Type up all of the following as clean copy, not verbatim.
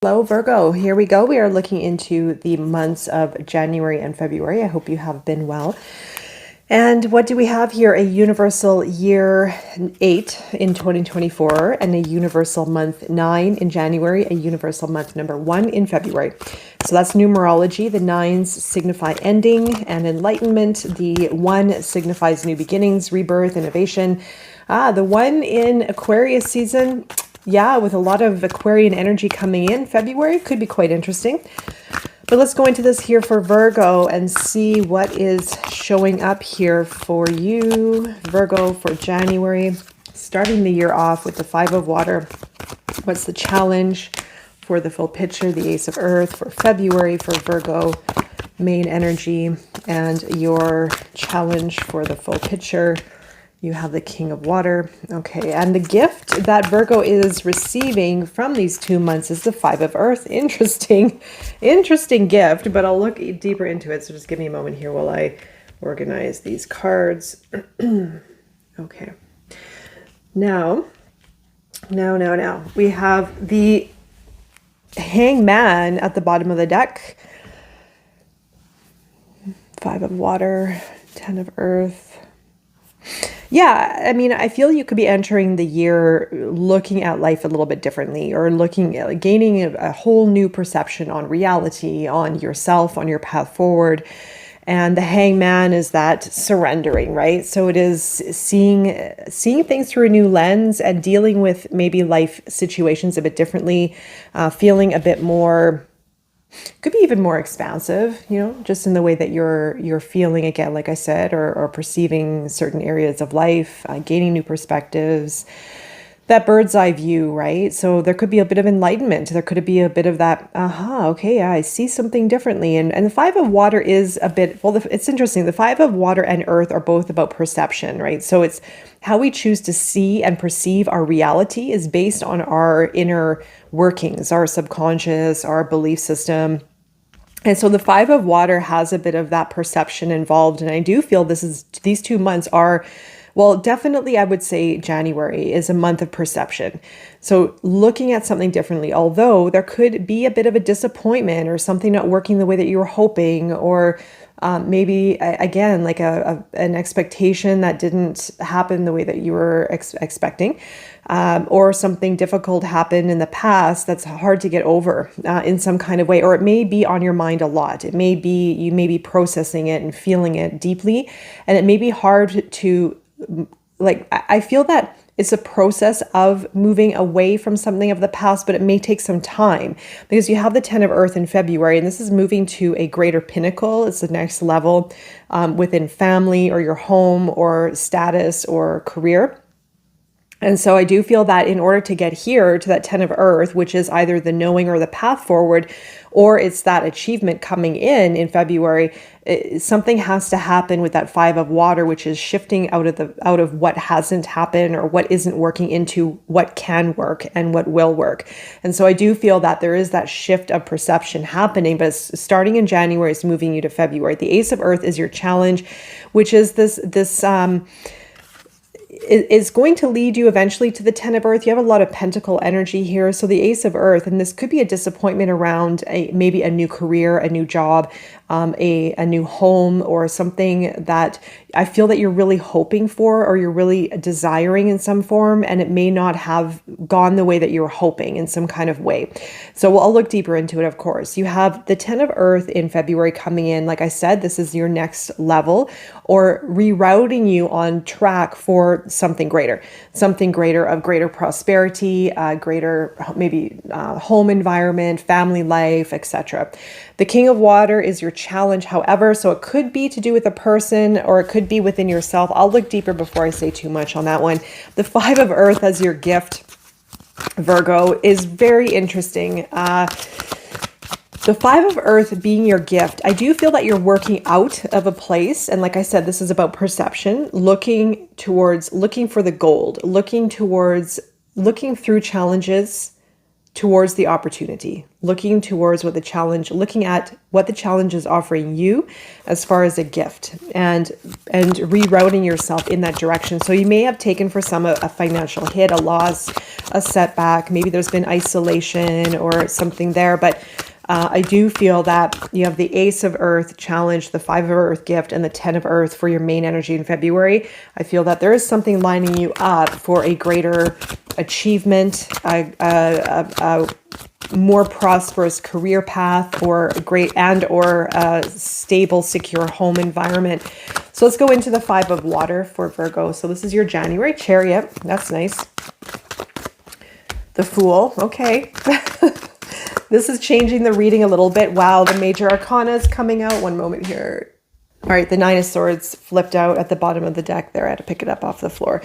Hello, Virgo. Here we go. We are looking into the months of January and February. I hope you have been well. And what do we have here? A universal year 8 in 2024 and a universal month 9 in January, a universal month number 1 in February. So that's numerology. The 9s signify ending and enlightenment. The 1 signifies new beginnings, rebirth, innovation. The 1 in Aquarius season. Yeah, with a lot of Aquarian energy coming in, February could be quite interesting. But let's go into this here for Virgo and see what is showing up here for you, Virgo, for January. Starting the year off with the 5 of Water. What's the challenge for the full picture? The Ace of Earth for February for Virgo, main energy, and your challenge for the full picture. You have the King of Water. Okay, and the gift that Virgo is receiving from these 2 months is the 5 of Earth. Interesting gift, but I'll look deeper into it. So just give me a moment here while I organize these cards. Okay. Now, we have the Hangman at the bottom of the deck. 5 of Water, 10 of Earth. Yeah, I mean, I feel you could be entering the year looking at life a little bit differently, or looking at gaining a whole new perception on reality, on yourself, on your path forward. And the Hangman is that surrendering, right? So it is seeing things through a new lens and dealing with maybe life situations a bit differently, feeling a bit more, could be even more expansive, just in the way that you're feeling, again, like I said, or perceiving certain areas of life, gaining new perspectives, that bird's eye view, right? So there could be a bit of enlightenment. There could be a bit of that, okay, yeah, I see something differently. And the 5 of Water is a bit, well, it's interesting. The 5 of Water and Earth are both about perception, right? So it's how we choose to see and perceive our reality is based on our inner workings, our subconscious, our belief system. And so the 5 of Water has a bit of that perception involved. And I do feel these 2 months are, well, definitely I would say January is a month of perception. So looking at something differently, although there could be a bit of a disappointment or something not working the way that you were hoping, or maybe, again, like an expectation that didn't happen the way that you were expecting, or something difficult happened in the past that's hard to get over in some kind of way, or it may be on your mind a lot. It may be, you may be processing it and feeling it deeply, and it may be hard to, like, I feel that it's a process of moving away from something of the past, but it may take some time because you have the 10 of Earth in February, and this is moving to a greater pinnacle. It's the next level within family or your home or status or career. And so I do feel that in order to get here to that 10 of Earth, which is either the knowing or the path forward, or it's that achievement coming in February, something has to happen with that 5 of Water, which is shifting out of what hasn't happened or what isn't working into what can work and what will work. And so I do feel that there is that shift of perception happening, but it's starting in January, it's moving you to February. The Ace of Earth is your challenge, which is this is going to lead you eventually to the 10 of Earth. You have a lot of pentacle energy here. So the Ace of Earth, and this could be a disappointment around maybe a new career, a new job, a new home, or something that I feel that you're really hoping for or you're really desiring in some form, and it may not have gone the way that you were hoping in some kind of way. So I'll look deeper into it, of course. You have the 10 of Earth in February coming in. Like I said, this is your next level, or rerouting you on track for something greater of greater prosperity, greater maybe home environment, family life, etc. The King of Water is your challenge, however, so it could be to do with a person or it could be within yourself. I'll look deeper before I say too much on that one. The 5 of Earth as your gift, Virgo, is very interesting. The 5 of Earth being your gift, I do feel that you're working out of a place. And like I said, this is about perception, looking for the gold, looking through challenges towards the opportunity, looking towards what the challenge, looking at what the challenge is offering you as far as a gift, and rerouting yourself in that direction. So you may have taken for some a financial hit, a loss, a setback. Maybe there's been isolation or something there, but I do feel that you have the Ace of Earth challenge, the Five of Earth gift, and the 10 of Earth for your main energy in February. I feel that there is something lining you up for a greater achievement, a more prosperous career path, or a great or a stable, secure home environment. So let's go into the Five of Water for Virgo. So this is your January. Chariot. That's nice. The Fool. Okay. This is changing the reading a little bit. Wow, the major arcana is coming out. One moment here. All right, the Nine of Swords flipped out at the bottom of the deck there. I had to pick it up off the floor.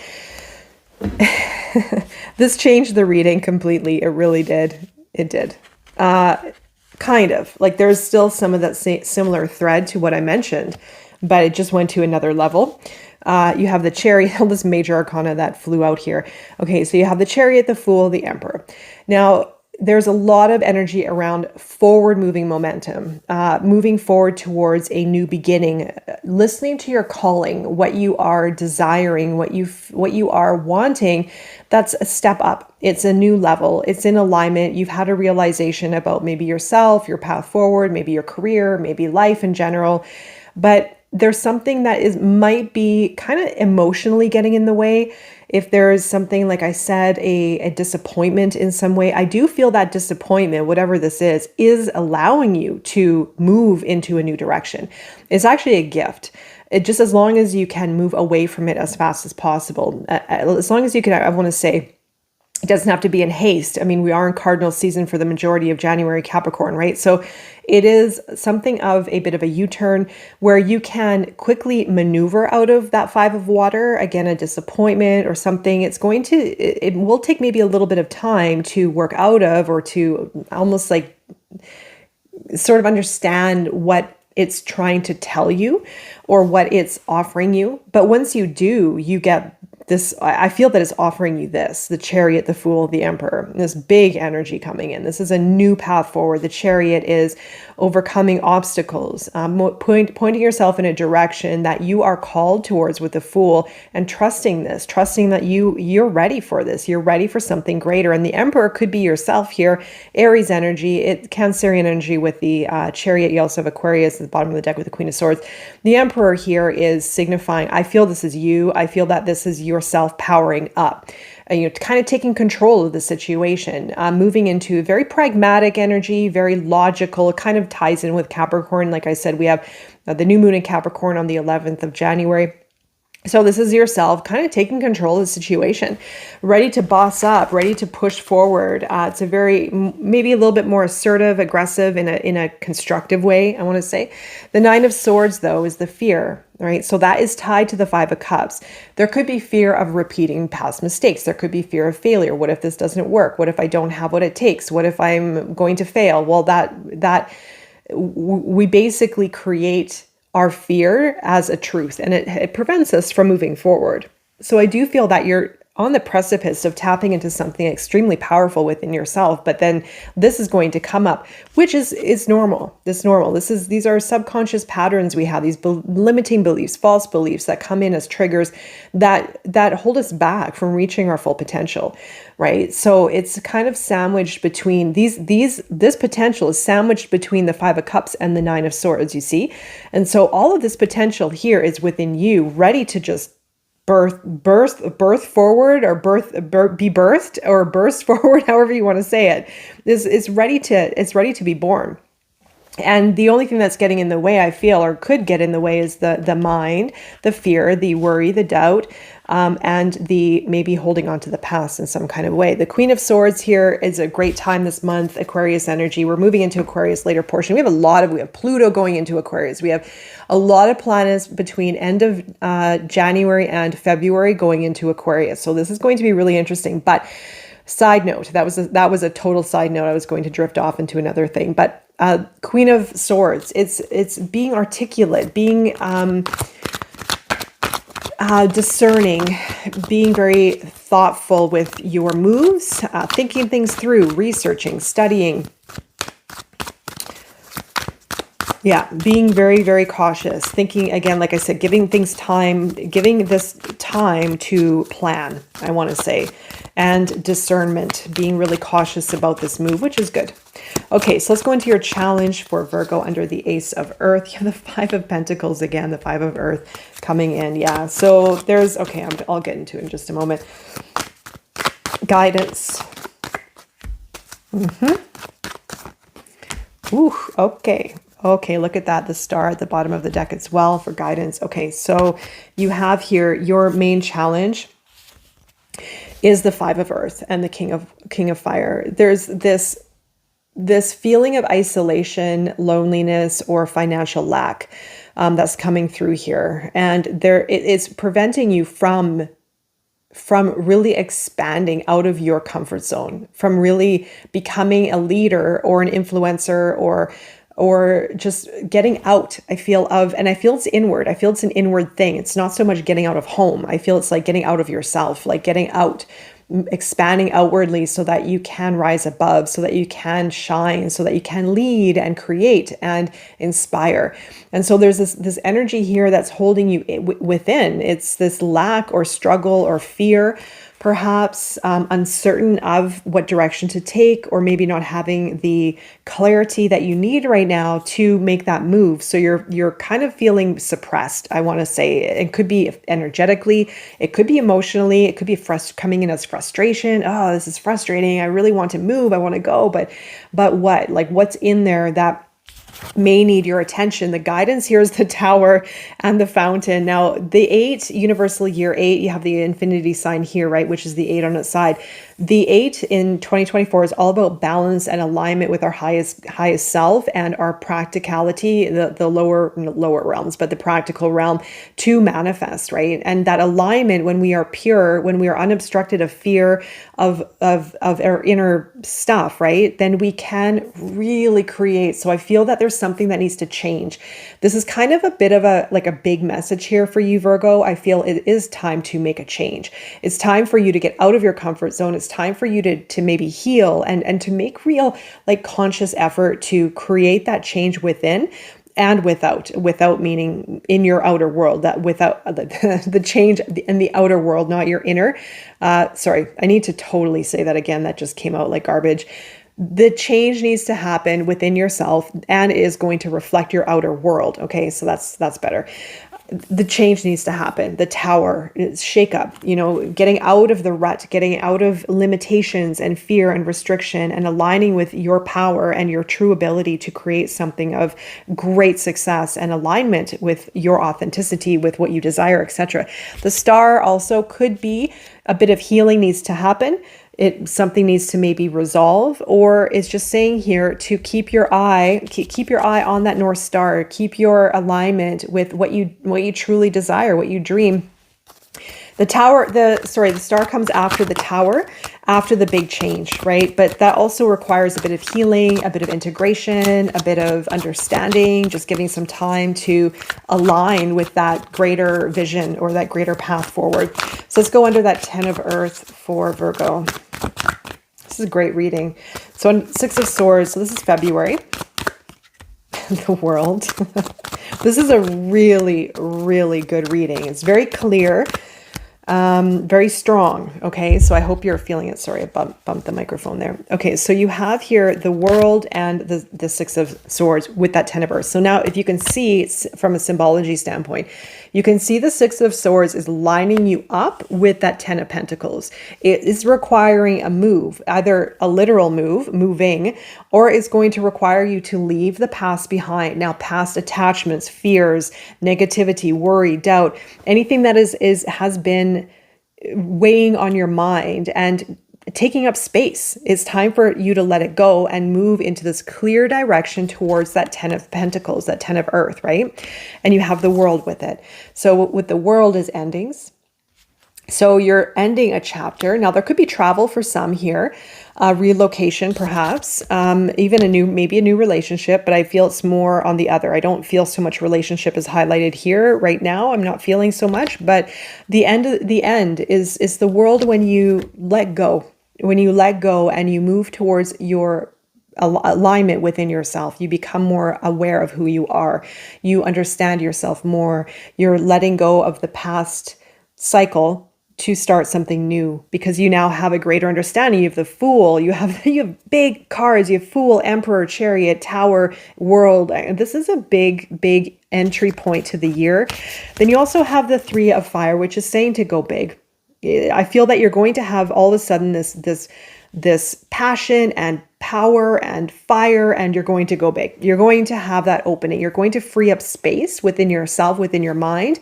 This changed the reading completely. It really did. It did. Kind of. Like there's still some of that similar thread to what I mentioned, but it just went to another level. You have the Chariot, this major arcana that flew out here. Okay, so you have the Chariot, the Fool, the Emperor. Now, there's a lot of energy around forward moving momentum, moving forward towards a new beginning, listening to your calling, what you are desiring, what you are wanting. That's a step up. It's a new level. It's in alignment. You've had a realization about maybe yourself, your path forward, maybe your career, maybe life in general. But there's something that might be kind of emotionally getting in the way. If there's something, like I said, a disappointment in some way, I do feel that disappointment, whatever this is allowing you to move into a new direction. It's actually a gift. It just, as long as you can move away from it as fast as possible, as long as you can, I want to say, it doesn't have to be in haste. I mean, we are in cardinal season for the majority of January, Capricorn, right? So it is something of a bit of a U-turn where you can quickly maneuver out of that Five of Water. Again, a disappointment or something. It will take maybe a little bit of time to work out of, or to almost like sort of understand what it's trying to tell you or what it's offering you. But once you do, you get this, I feel that it's offering you this, the Chariot, the Fool, the Emperor, this big energy coming in. This is a new path forward. The Chariot is overcoming obstacles, pointing yourself in a direction that you are called towards with the Fool, and trusting that you're ready for this. You're ready for something greater. And the Emperor could be yourself here, Aries energy, Cancerian energy with the Chariot. You also have Aquarius at the bottom of the deck with the Queen of Swords. The Emperor here is signifying, I feel this is you. I feel that this is yourself powering up. Kind of taking control of the situation, moving into very pragmatic energy, very logical. It kind of ties in with Capricorn. Like I said, we have the new moon in Capricorn on the 11th of January. So this is yourself kind of taking control of the situation, ready to boss up, ready to push forward. It's a very, maybe a little bit more assertive, aggressive in a constructive way, I want to say. The Nine of Swords, though, is the fear, right? So that is tied to the Five of Cups. There could be fear of repeating past mistakes. There could be fear of failure. What if this doesn't work? What if I don't have what it takes? What if I'm going to fail? Well, we basically create our fear as a truth, and it prevents us from moving forward. So I do feel that you're on the precipice of tapping into something extremely powerful within yourself, but then this is going to come up, which is normal. These are subconscious patterns we have, these limiting beliefs, false beliefs that come in as triggers that hold us back from reaching our full potential, right? So it's kind of sandwiched between this potential is sandwiched between the Five of Cups and the Nine of Swords, you see? And so all of this potential here is within you, ready to just birth forward, or be birthed, or burst forward, however you want to say it. It's ready to be born. And the only thing that's getting in the way, I feel, or could get in the way, is the mind, the fear, the worry, the doubt, and the maybe holding on to the past in some kind of way. The Queen of Swords here is a great time this month, Aquarius energy. We're moving into Aquarius later portion. We have Pluto going into Aquarius. We have a lot of planets between end of January and February going into Aquarius. So this is going to be really interesting. But side note, that was a total side note. I was going to drift off into another thing, but Queen of Swords, it's being articulate, being discerning, being very thoughtful with your moves, thinking things through, researching, studying. Yeah, being very, very cautious. Thinking, again, like I said, giving things time, giving this time to plan, I want to say. And discernment, being really cautious about this move, which is good. Okay, so let's go into your challenge for Virgo under the Ace of Earth. You have the Five of Pentacles again, the Five of Earth coming in. Yeah, so there's, okay, I'll get into it in just a moment. Guidance. Ooh, okay. Okay, look at that. The star at the bottom of the deck as well for guidance. Okay, so you have here your main challenge is the Five of Earth and the King of Fire. There's this feeling of isolation, loneliness, or financial lack that's coming through here, and it is preventing you from really expanding out of your comfort zone, from really becoming a leader or an influencer or just getting out. I feel it's inward. I feel it's an inward thing. It's not so much getting out of home. I feel it's like getting out of yourself, like getting out, expanding outwardly so that you can rise above, so that you can shine, so that you can lead and create and inspire. And so there's this energy here that's holding you within. It's this lack or struggle or fear, perhaps uncertain of what direction to take, or maybe not having the clarity that you need right now to make that move. So you're kind of feeling suppressed, I want to say. It could be energetically, it could be emotionally, it could be coming in as frustration. Oh, this is frustrating. I really want to move. I want to go, but what? Like, what's in there that may need your attention? The guidance here is the Tower and the Fountain. Now, the 8, universal year 8, you have the infinity sign here, right? Which is the 8 on its side. The 8 in 2024 is all about balance and alignment with our highest self and our practicality, the lower realms, but the practical realm to manifest, right? And that alignment, when we are pure, when we are unobstructed of fear of our inner stuff, right? Then we can really create. So I feel that there's something that needs to change. This is kind of a bit of a big message here for you, Virgo. I feel it is time to make a change. It's time for you to get out of your comfort zone. It's time for you to maybe heal and to make real, like, conscious effort to create that change within and without meaning in your outer world, that without the change in the outer world, not your inner. Sorry, I need to totally say that again. That just came out like garbage. The change needs to happen within yourself and is going to reflect your outer world. Okay, so that's better. The change needs to happen. The Tower, shake up, getting out of the rut, getting out of limitations and fear and restriction, and aligning with your power and your true ability to create something of great success and alignment with your authenticity, with what you desire, etc. The Star also could be a bit of healing needs to happen. Something needs to maybe resolve, or it's just saying here to keep your eye on that North Star, keep your alignment with what you truly desire, what you dream. The Star comes after the Tower, after the big change, right? But that also requires a bit of healing, a bit of integration, a bit of understanding, just giving some time to align with that greater vision or that greater path forward. So let's go under that 10 of Earth for Virgo. This is a great reading. So on 6 of Swords, so this is February. The World. This is a really, really good reading. It's very clear. Very strong. Okay, so I hope you're feeling it. Sorry, I bumped the microphone there. Okay, so you have here the World and the 6 of Swords with that 10 of Earth. So now if you can see from a symbology standpoint, you can see the 6 of Swords is lining you up with that 10 of Pentacles. It is requiring a move, either a literal move, moving, or it's going to require you to leave the past behind. Now, past attachments, fears, negativity, worry, doubt, anything that has been weighing on your mind and taking up space. It's time for you to let it go and move into this clear direction towards that 10 of Pentacles, that 10 of Earth, right? And you have the World with it. So with the World is endings. So you're ending a chapter. Now there could be travel for some here, relocation perhaps, even maybe a new relationship, but I feel it's more on the other. I don't feel so much relationship is highlighted here right now. I'm not feeling so much, but the end is the world when you let go. When you let go and you move towards your alignment within yourself, you become more aware of who you are. You understand yourself more. You're letting go of the past cycle to start something new because you now have a greater understanding. You have the Fool, you have big cards, you have Fool, Emperor, Chariot, Tower, World. This is a big entry point to the year. Then you also have the Three of Fire, which is saying to go big. I feel that you're going to have all of a sudden this passion and power and fire, and you're going to go big. You're going to have that opening. You're going to free up space within yourself, within your mind.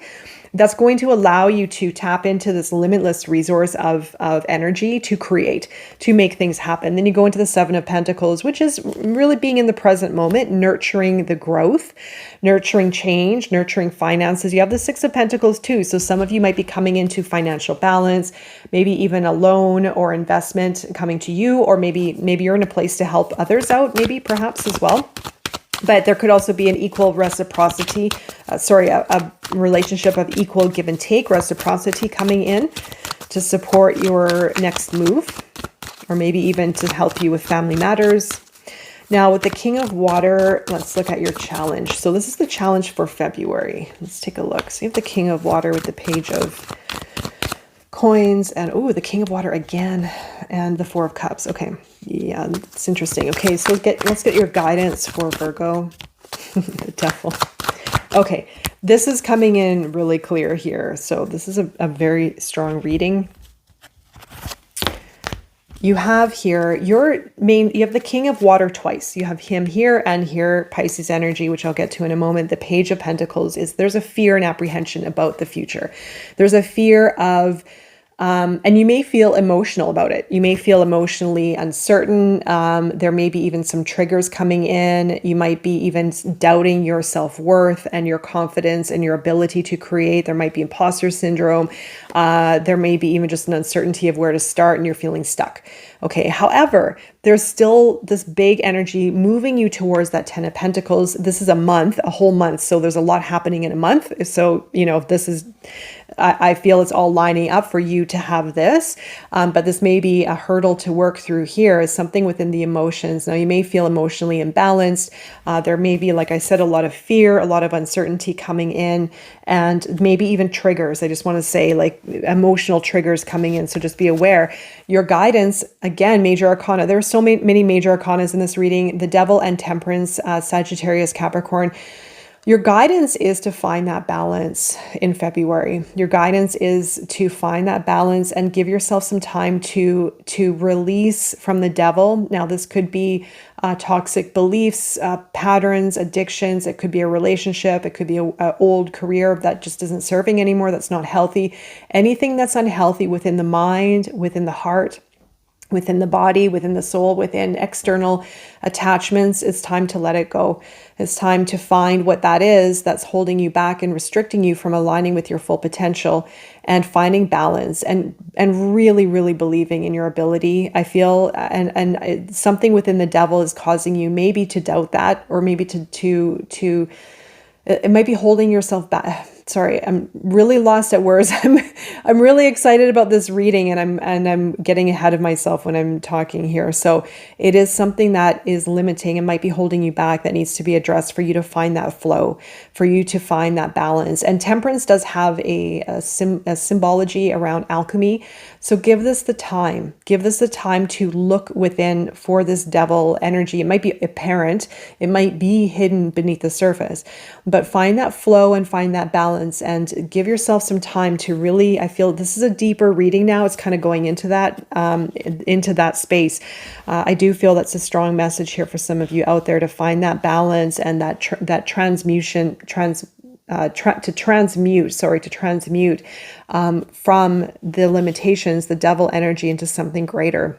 That's going to allow you to tap into this limitless resource of energy to create, to make things happen. Then you go into the Seven of Pentacles, which is really being in the present moment, nurturing the growth, nurturing change, nurturing finances. You have the Six of Pentacles too. So some of you might be coming into financial balance, maybe even a loan or investment coming to you, or maybe you're in a place to help others out, maybe perhaps as well. But there could also be an equal reciprocity, a relationship of equal give and take, reciprocity coming in to support your next move, or maybe even to help you with family matters. Now with the King of Water, let's look at your challenge. So this is the challenge for February. Let's take a look. So you have the King of Water with the Page of Coins and the King of Water again, and the Four of Cups. Okay, yeah, it's interesting. Okay, so let's get your guidance for Virgo. The Devil. Okay, this is coming in really clear here. So this is a very strong reading. You have here you have the King of Water twice. You have him here and here, Pisces energy, which I'll get to in a moment. The Page of Pentacles there's a fear and apprehension about the future. There's a fear of and you may feel emotional about it. You may feel emotionally uncertain. There may be even some triggers coming in. You might be even doubting your self-worth and your confidence and your ability to create. There might be imposter syndrome. There may be even just an uncertainty of where to start and you're feeling stuck. Okay. However, there's still this big energy moving you towards that Ten of Pentacles. This is a whole month. So there's a lot happening in a month. So, I feel it's all lining up for you to have this, but this may be a hurdle to work through here is something within the emotions. Now you may feel emotionally imbalanced. There may be, like I said, a lot of fear, a lot of uncertainty coming in, and maybe even triggers. I just want to say like emotional triggers coming in. So just be aware. Your guidance, again, major arcana. There are so many major arcanas in this reading, the Devil and Temperance, Sagittarius, Capricorn. Your guidance is to find that balance in February. Your guidance is to find that balance and give yourself some time to release from the devil. Now, this could be toxic beliefs, patterns, addictions. It could be a relationship. It could be an old career that just isn't serving anymore, that's not healthy. Anything that's unhealthy within the mind, within the heart, within the body, within the soul, within external attachments, it's time to let it go. It's time to find what that is that's holding you back and restricting you from aligning with your full potential and finding balance and really, really believing in your ability. I feel, and something within the devil is causing you maybe to doubt that, or maybe to it might be holding yourself back. Sorry, I'm really lost at words. I'm really excited about this reading, and I'm getting ahead of myself when I'm talking here. So it is something that is limiting and might be holding you back, that needs to be addressed for you to find that flow, for you to find that balance. And Temperance does have a symbology around alchemy. So give this the time. Give this the time to look within for this devil energy. It might be apparent. It might be hidden beneath the surface, but find that flow and find that balance. And give yourself some time to really, I feel this is a deeper reading now. It's kind of going into that space. I do feel that's a strong message here for some of you out there to find that balance and that transmute from the limitations, the devil energy, into something greater.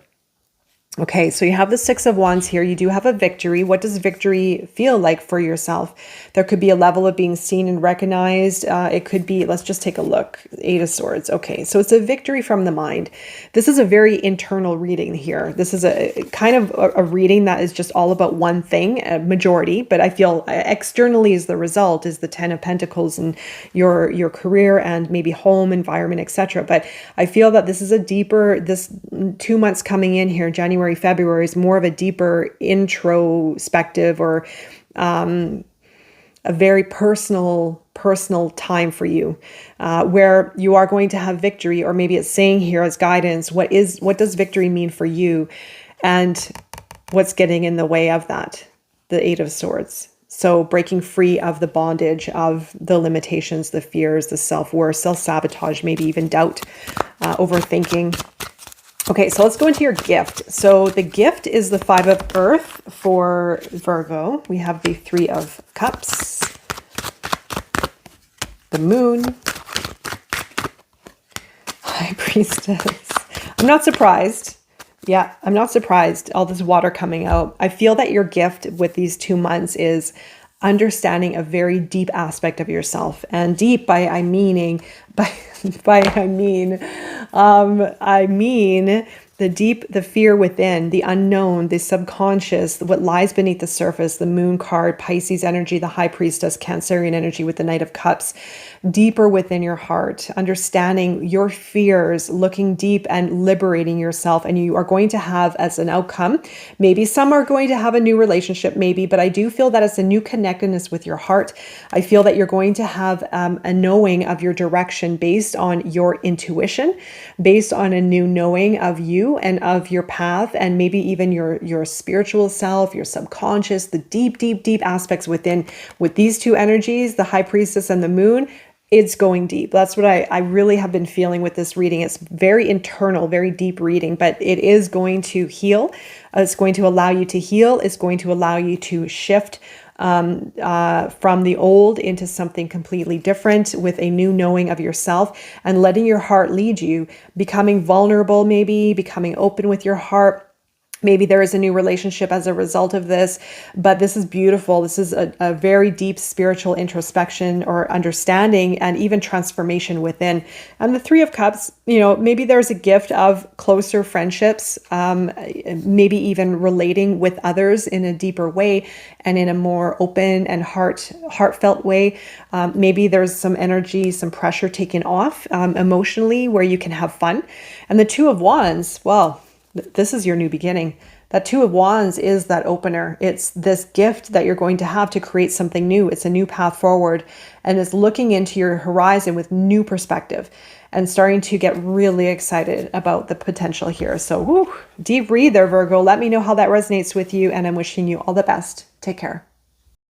Okay, so you have the Six of Wands here. You do have a victory. What does victory feel like for yourself? There could be a level of being seen and recognized. It could be, let's just take a look. Eight of Swords. Okay, so it's a victory from the mind. This is a very internal reading here. This is a kind of a reading that is just all about one thing, a majority, but I feel externally as the result is the Ten of Pentacles and your career and maybe home, environment, etc. But I feel that this is a deeper, this 2 months coming in here, January, February, is more of a deeper introspective or a very personal time for you, where you are going to have victory, or maybe it's saying here as guidance, what does victory mean for you, and what's getting in the way of that? The Eight of Swords. So breaking free of the bondage, of the limitations, the fears, the self-worth, self-sabotage, maybe even doubt, overthinking. Okay, so let's go into your gift. So the gift is the Five of Earth for Virgo. We have the Three of Cups, the Moon, High Priestess. I'm not surprised. Yeah, I'm not surprised. All this water coming out. I feel that your gift with these 2 months is understanding a very deep aspect of yourself. And deep I mean the deep, the fear within, the unknown, the subconscious, what lies beneath the surface, the Moon card, Pisces energy, the High Priestess, Cancerian energy with the Knight of Cups, deeper within your heart, understanding your fears, looking deep and liberating yourself. And you are going to have as an outcome, maybe some are going to have a new relationship, maybe, but I do feel that it's a new connectedness with your heart. I feel that you're going to have a knowing of your direction based on your intuition, based on a new knowing of you and of your path, and maybe even your spiritual self, your subconscious, the deep aspects within. With these two energies, the High Priestess and the Moon, it's going deep. That's what I really have been feeling with this reading. It's very internal, very deep reading, but it is going to heal. It's going to allow you to heal. It's going to allow you to shift from the old into something completely different, with a new knowing of yourself and letting your heart lead you, becoming vulnerable, maybe becoming open with your heart. Maybe there is a new relationship as a result of this, but this is beautiful. This is a very deep spiritual introspection or understanding and even transformation within. And the Three of Cups, maybe there's a gift of closer friendships, maybe even relating with others in a deeper way and in a more open and heartfelt way. Maybe there's some energy, some pressure taken off emotionally, where you can have fun. And the Two of Wands, well, this is your new beginning. That Two of Wands is that opener. It's this gift that you're going to have to create something new. It's a new path forward, and it's looking into your horizon with new perspective and starting to get really excited about the potential here. So deep breathe there, Virgo. Let me know how that resonates with you, and I'm wishing you all the best. Take care.